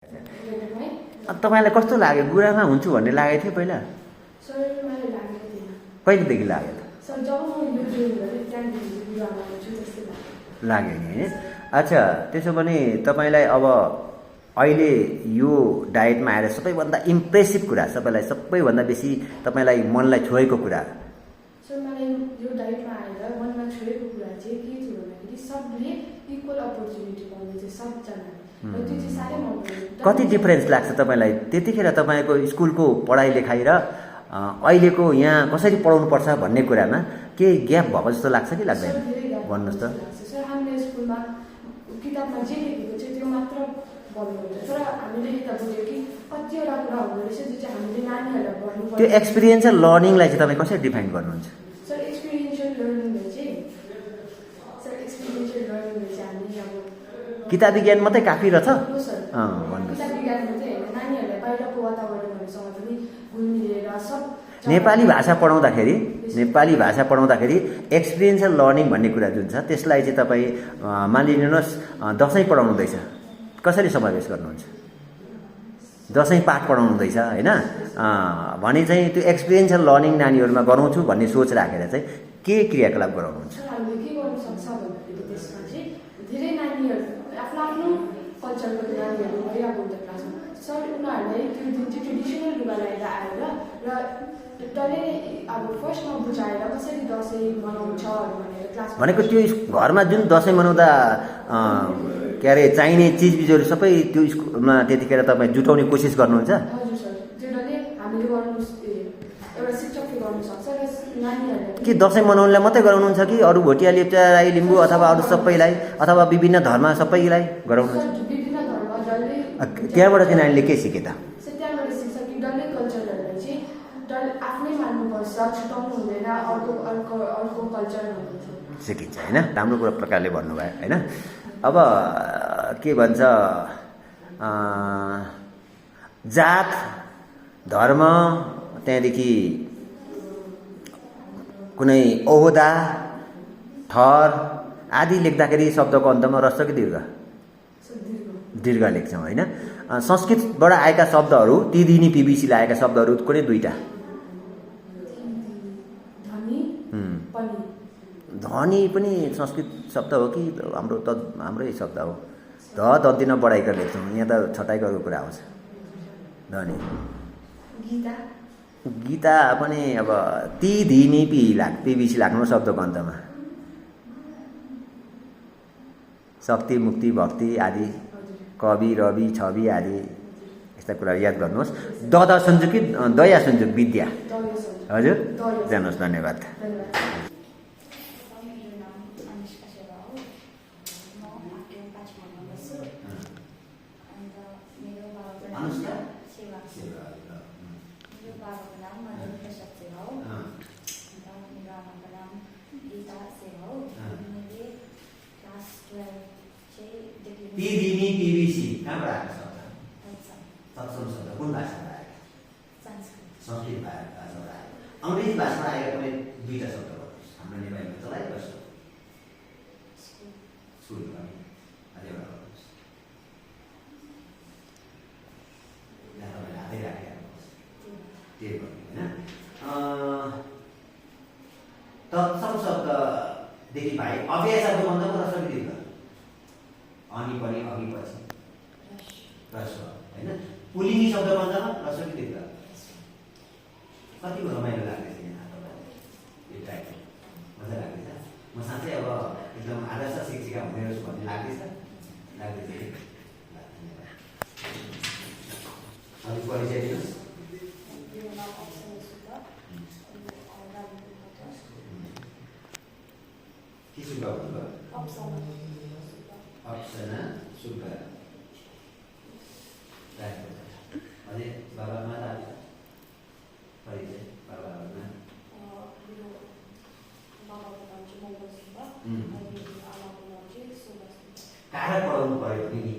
तपाईलाई कस्तो लाग्यो? गुरुआमा हुन्छु भन्ने लागेको थियो पहिला? सर मलाई लागेको थिएन। कहिलेदेखि लाग्यो त? सर जब म यो जोइन गरेँ त्यहाँदेखि गुरुआमा हुन्छु जस्तो लाग्यो नि हैन? अच्छा, त्यसो भने तपाईलाई अब अहिले यो डायटमा आएर सबैभन्दा इम्प्रेसिभ कुरा, सबैभन्दा बेसी तपाईलाई मनलाई छोएको कुरा? सर मलाई यो डायटमा आएर मनमा छोएको कुरा चाहिँ के थियो भन्दाखेरि सबले इक्वल अपर्च्युनिटी पाउने चाहिँ सबजना। र त्यो चाहिँ साह्रै मन पर्यो। कति डिफरेन्स लाग्छ तपाईलाई त्यतिखेर तपाईको स्कुलको पढाइ लेखाइ र अहिलेको यहाँ कसरी पढाउनु पर्छ भन्ने कुरामा के ग्याप भएको जस्तो लाग्छ कि लाग्दैन? भन्नुहोस् त। सर हामीले स्कुलमा किताबमा जे लेखेको छ त्यो मात्र भन्नुहुन्छ, तर हामीले यता बुझ्यो कि कतिवटा कुरा हुँदो रहेछ जो चाहिँ हामीले नानीहरूलाई गर्नुपर्छ। त्यो एक्सपिरियन्सियल लर्निङलाई चाहिँ तपाईँ कसरी डिफाइन गर्नुहुन्छ? सर एक्सपिरियन्सियल लर्निङले चाहिँ हामी अब किताबी ज्ञान मात्रै काफी रहेछ? भन्नुहोस्। किताबी ज्ञान मात्रै होइन, नानीहरूलाई बाहिरको वातावरणहरूसँग पनि घुलमिलेर सब नेपाली भाषा पढाउँदाखेरि एक्सपिरियन्सियल लर्निङ भन्ने कुरा जुन छ त्यसलाई चाहिँ तपाईँ मानिलिनुहोस् दसैँ पढाउनुहुँदैछ, कसरी समावेश गर्नुहुन्छ? दसैँ पाठ पढाउनुहुँदैछ होइन भने चाहिँ त्यो एक्सपिरियन्सियल लर्निङ नानीहरूमा गराउँछु भन्ने सोच राखेर चाहिँ के क्रियाकलाप गराउनुहुन्छ? हामीले के गर्नु सक्छ भन्दाखेरि त्यसमा चाहिँ धेरै नानीहरू आफ्नो कल्चरको नानीहरू भइरहेको हुन्छ क्लासमा। सर उनीहरूलाई त्यो जुन चाहिँ ट्रेडिसनल लुगा लगाएर आएर र डल्लै अब फर्स्टमा बुझाएर कसरी दसैँ मनाउँछ भनेर क्लास भनेको त्यो घरमा जुन दसैँ मनाउँदा के अरे चाहिने चिजबिजहरू सबै त्यो स्कुलमा त्यतिखेर तपाईँ जुटाउने कोसिस गर्नुहुन्छ? हजुर सर, त्यो डल्लै हामीले गर्नु एउटा शिक्षकले गर्नु सक्छ र नानीहरूले के दसैँ मनाउनेलाई मात्रै गराउनुहुन्छ कि अरू भोटिया लेप्चा राई लिम्बू अथवा अरू सबैलाई अथवा विभिन्न धर्म सबैलाई गराउनुहुन्छ? विभिन्न धर्म डल्लै त्यहाँबाट चाहिँ नानीले के सिके त? त्यहाँबाट सिक्छ कि डल्लै कल्चरहरूलाई चाहिँ आफ्नै मान्नुपर्छ, छुटाउनु हुँदैन अर्को कल्चर भन्नुहुन्छ। सिकिन्छ होइन? राम्रो कुरा प्रकारले भन्नुभयो होइन? अब के भन्छ जात धर्म त्यहाँदेखि कुनै ओहदा थर आदि लेख्दाखेरि शब्दको अन्तमा रस्छ कि दीर्घ? दीर्घ लेख्छौँ होइन? संस्कृतबाट आएका शब्दहरू तिदिनी पिबिसीले आएका शब्दहरू कुनै दुईटा? धनी पनि संस्कृत शब्द हो कि हाम्रै शब्द हो? ध दन्तीमा बढाइकर लेख्छौँ, यहाँ त छटाइकरको कुरा आउँछ। धनी गीता पनि अब ती धिनी पिबिसी लाग्नु शब्दको अन्तमा। शक्ति मुक्ति भक्ति आदि कवि रवि छवि आदि यस्ता कुरा याद गर्नुहोस्। ददा संयुग कि दया संयुग विद्या? हजुर जानुहोस्, धन्यवाद। तिदिनी पिबिसी कहाँबाट आएको शब्द? तत्सम शब्द कुन भाषाबाट आएको? संस्कृत भाषाबाट आएको। अङ्ग्रेजी भाषाबाट आएका कुनै दुईटा शब्द भन्नुहोस्, हाम्रो नेपालीमा चलाएको छ। स्कुल पनि अझैबाट भन्नुहोस्। यहाँ तपाईँले हातै राखिहाल्नुहोस्, त्यही भन्नु होइन? तत्सम शब्ददेखि बाहेक अव्यय शब्द भन्दा पनि रस्व दीर्घ? अनि पनि अघि पछि रस्व होइन? पुलिङ्गी शब्द भन्दा रस्व कि दीर्घ? कतिको रमाइलो लाग्दैछ यहाँ तपाईँलाई यो टाइप? मजा लाग्दैछ? म साँच्चै अब एकदम आदर्श शिक्षिका हुने रहेछु भन्ने लाग्दैछ? अलिक परिचय दिनुहोस्। के सुब्बा भन्नुभयो? अप्सना सुब्बा। अझै बाबामा परिचय बाबामा कारक पढाउनु पऱ्यो भने नि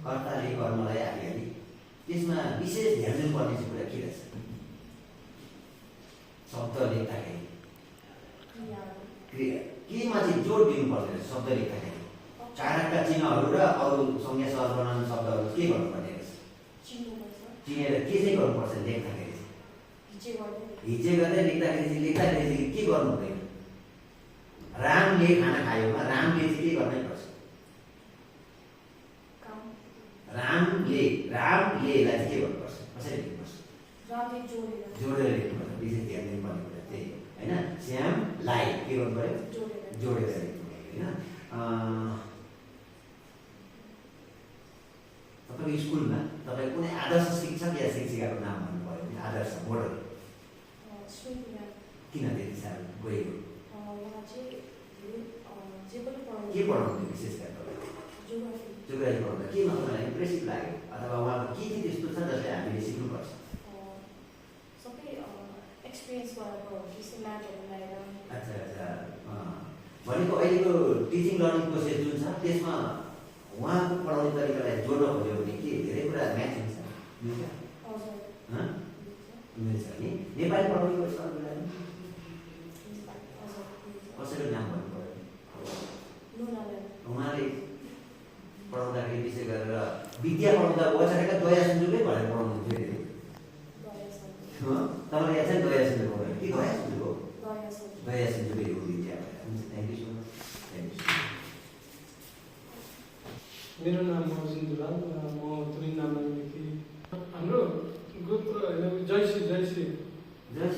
कर्ताले कर्मलाई हालिहाली त्यसमा विशेष ध्यान दिनुपर्ने चाहिँ कुरा के रहेछ? शब्द लेख्दाखेरि केमा चाहिँ जोड दिनु पर्दैन? शब्द लेख्दाखेरि कारकका चिन्हहरू र अरू संज्ञा सहज बनाउने शब्दहरू के गर्नुपर्ने रहेछ? चिनेर के चाहिँ गर्नुपर्छ लेख्दाखेरि चाहिँ? हिज्जे गर्दै लेख्दाखेरि चाहिँ के गर्नु हुँदैन? रामले खाना खायोमा रामले चाहिँ के गर्नै पर्छ? रामलेलाई चाहिँ के गर्नुपर्छ? कसरी लेख्नुपर्छ? जोडेर लेख्नुपर्छ। विशेष ध्यान दिनुपर्ने कुरा त्यही हो होइन? श्यामलाई के गर्नु पर्यो? जोडेर लेख्नु पर्यो होइन? तपाईँको स्कुलमा तपाईँ कुनै आदर्श शिक्षक या शिक्षिकाको नाम भन्नु पऱ्यो भने आदर्श मोडल किन त्यति साह्रो गएको? के पढाउनु विशेष गरेर तपाईँले? जोग्राफी पढाउँदा केमा तपाईँलाई इम्प्रेसिभ लाग्यो अथवा उहाँको के चाहिँ त्यस्तो छ जसले हामीले सिक्नुपर्छ? अच्छा अच्छा भनेको अहिलेको टिचिङ लर्निङ प्रोसेस जुन छ त्यसमा उहाँको पढाउने तरिकालाई जोड्न खोज्यो भने के धेरै कुरा म्याच हुन्छ? मिल्छ नि? नेपाली पढाउने गर्छ अरूलाई कसैको नाम भन्नु पऱ्यो? उहाँले पढाउँदाखेरि विशेष गरेर विद्या पढाउँदा बचारेका दया सुन्जुकै भनेर पढाउनुहुन्थ्यो नि? तपाईँलाई याद छ दया सुन्जुको भयो कि दया सुन्जुको? दया सुन्जुकै हो विद्या। हुन्छ, thank you so much. Thank you. मेरो नाम महसिन दुलाल, म तुरिन नामदेखि। हाम्रो ग्रुप जयसी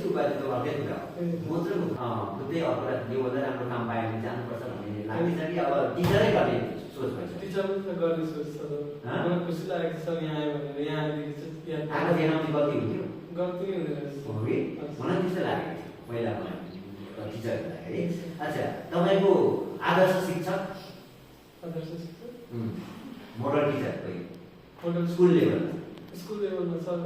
उपाधि त अर्कै कुरा हो। म चाहिँ खुदै अर्कोलाई योभन्दा राम्रो काम पायो भने जानुपर्छ भन्ने लाग्छ कि अब टिचरै गर्ने सोच भएछ? टिचर गर्ने सोच छ। मलाई खुसी लागेको छ यहाँ आयो भनेर। यहाँ आएदेखि चाहिँ आएको थिएन भने गल्ती हुन्थ्यो? गल्ती हुँदैन रहेछ। हो कि? मलाई त्यस्तो लागेको थियो पहिला टिचर हुँदाखेरि। अच्छा, तपाईँको आदर्श शिक्षक? मोडल टिचर कोही? स्कुल लेभलमा? स्कुल लेभलमा सर,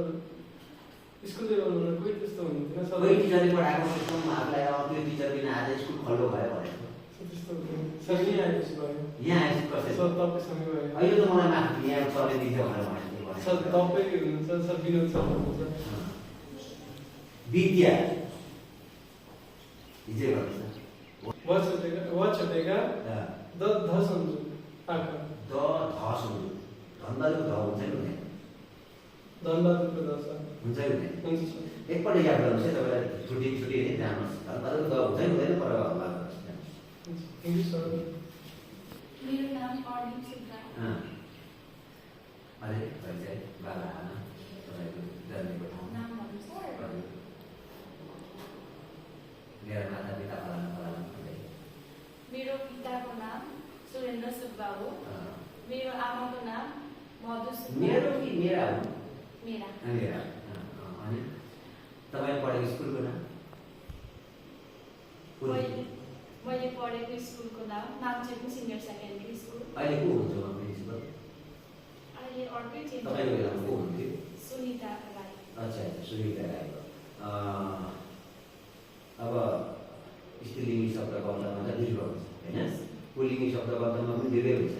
स्कुल लेभलमा कोही त्यस्तो हुन्थेन सर। कोही टिचरले पढाएको सिस्टममा आफूलाई त्यो टिचर बिना आज स्कुल खल्लो भयो भनेको त्यस्तो हुँदैन सर। यहाँ आएपछि भयो। यहाँ आएपछि कसरी? सर तपाईँसँग भयो। अहिले त मलाई माथि यहाँ सरले दिन्छ भनेर भनेको सर तपाईँ हुनुहुन्छ, सर विनोद सर हुनुहुन्छ। विद्या हिजै गर्नुहोस् न। व छोटेका द ध सम्झु आका द ध सम्झु धनबहादुरको ध हुन्छ कि हुँदैन? धनबहादुरको द सर हुन्छ कि हुँदैन? हुन्छ सर। एकपल्ट याद गर्नुहोस् है, तपाईँलाई छुट्टी नै जानुहोस्। धनबहादुरको द हुन्छ कि हुँदैन? पर थ्याङ्क यू सर। मेरो नाम अर्निङ सुब्बा। अझै परिचय बाबा आमा तपाईँको जन्मेको ठाउँ नाम भन्नु सर? मेरो माता पिता फलाना मेरो पिताको नाम सुरेन्द्र सुब्बा हो। मेरो आमाको नाम मधु सुब्बा। मेरो कि मेरा हो? मेरा। मेरा। अनि तपाईँ पढेको स्कुलको नाम? मैले पढेको स्कुलको नाम नाम्चेबुङ सिनियर सेकेन्ड्री स्कुल। अहिले को हुन्छ प्रिन्सिपल? अहिले अर्कै चेन्ज। तपाईँको बेलामा को हुन्थ्यो? सुनिता राई। अच्छा, सुनिता राई। अब स्त्रीलिङ्गी शब्द गन्तमा त दीर्घ हुन्छ होइन? पुल्लिङ्गी शब्द गन्तमा पनि दीर्घै हुन्छ।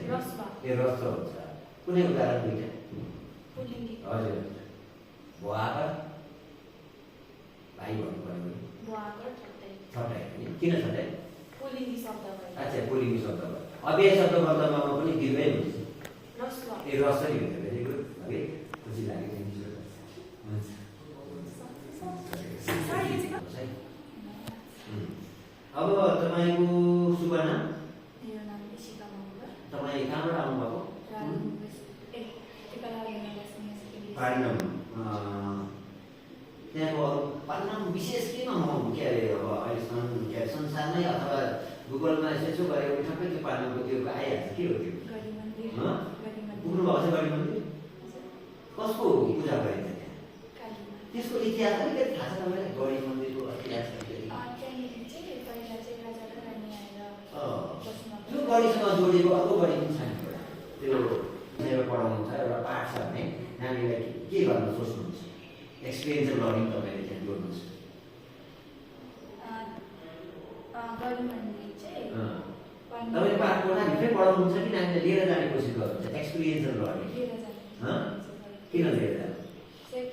ए रस्व हुन्छ। कुनै उदाहरण दुईटा? पुल्लिङ्गी। हजुर। बुवाकर भाइ भन्नु पऱ्यो भने? बुवाकर छटाई। छटाई पनि किन छटाई? पुल्लिङ्गी शब्द भयो। अच्छा, पुल्लिङ्गी शब्द भयो। अव्यय शब्द गन्तमा पनि दीर्घै हुन्छ। रस्व। ए रस्वै हुन्छ। Very good. है खुसी लाग्यो। हुन्छ। अब तपाईँको शुभ नाम? मेरो नाम इशिका मगर। तपाईँ कहाँबाट आउनुभएको? पाण्डम। त्यहाँको अरू पाण्डम विशेष केमा म के अरे अब अहिलेसम्म के अरे संसारमै अथवा गुगलमा यसो गऱ्यो भने ठ्याक्कै त्यो पाण्डमको त्यो आइहाल्छ। के हो त्यो? पुग्नुभएको छ गढी मन्दिर? कसको पूजा गरिन्छ त्यहाँ? त्यसको इतिहास अलिकति थाहा छ तपाईँलाई? गढी मन्दिरको इतिहास त्यो गढीसँग जोडिएको अर्को गढी पनि छैन। त्यो मेरो पढाउनुहुन्छ एउटा पाठ छ भने नानीलाई के गर्न सोच्नुहुन्छ? एक्सपिरियन्सियल लर्निङ तपाईँले त्यहाँ जोड्नुहोस्। तपाईँले पाठ पढ्दाभित्रै पढाउनुहुन्छ कि नानीले लिएर जाने कोसिस गर्नुहुन्छ? एक्सपिरियन्सियल लर्निङ किन लिएर जानु?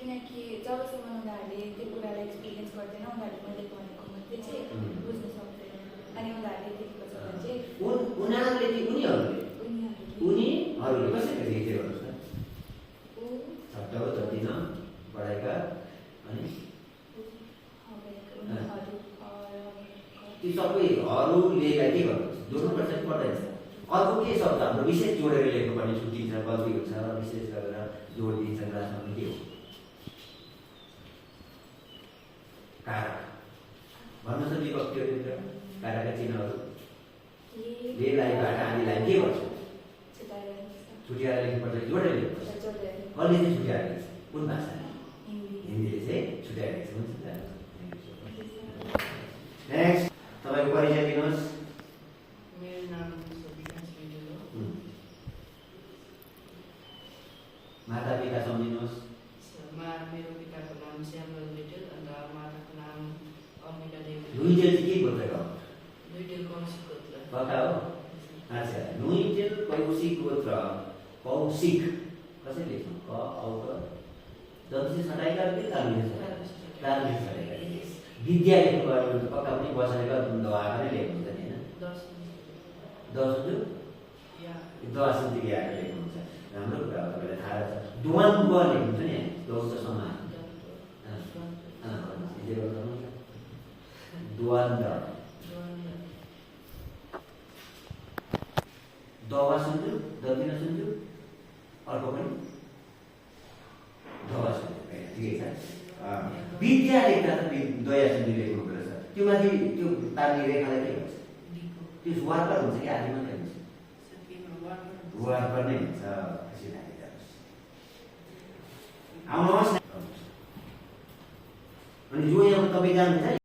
किनकि जबसम्म उनीहरूले त्यो कुरालाई एक्सपिरियन्स गर्दैन उनीहरूले मैले भनेको मात्रै चाहिँ बुझ्न सक्दैन। अनि उनीहरूले देखेको छ भने चाहिँ उनीहरूले कि उनीहरूले? उनीहरूले कसरी लेख्दै गर्नुहोस् त ऊ शब्द हो जति न पढाएका अनि उनीहरू ती सबैहरूले के गर्नुहुन्छ जोड्नुपर्छ कि पर्दैन अर्को के शब्द हाम्रो विशेष जोडेर लेख्नुपर्ने छुट्टिन्छ गल्ती हुन्छ विशेष गरेर जोड दिन्छ क्लासमा पनि के हो कारक भन्नुहोस् न विभक्तिहरू कारकका चिन्हहरू लेलाई आदिलाई के गर्छ छुट्याएर लेख्नुपर्छ कि जोडेर लेख्नुपर्छ कसले चाहिँ छुट्याएर लेख्छ कुन भाषाले हिन्दीले चाहिँ छुट्याएर लेख्छ हुन्छ नेक्स्ट तपाईँको परिचय दिनुहोस् मेरो नाम विकास विजय हो माता पिता सम्झिनुहोस् मेरो पिताको नाम श्यामल लुइटेल अन्त माताको नाम अम्बिका देवी लुइटेल चाहिँ के गोत्रका हो लुइटेल कौशिक गोत्र पक्का हो अच्छा लुइटेल कौशिक गोत्र कौशिक कसरी लेख्छौँ क औ क जति छटाइका के चालु छ चालु छटाइका विद्या लेख्नु भयो भने पक्का पनि बसालेर दवाएर नै लेख्नुहुन्छ नि होइन 10 हुन्छ या 10 हुन्छ आएर लेख्नुहुन्छ राम्रो कुरा हो तपाईँलाई थाहा छ द्वन्द्व लेख्नुहुन्छ नि दोष समान द्वन्द्व दवा सुन्छु जति नसुन्छु अर्को पनि दवा सुन्छु ठिकै छ विद्या लेख्दा त दया सुन्छु लेख्नु पर्छ त्यो माथि त्यो तार्ने रेखालाई के भन्छ त्यो वार्कर हुन्छ कि आदि मात्रै हुन्छ वार्कर नै हुन्छ आउनुहोस् अनि जो यहाँ तपाईँ जानुहुन्छ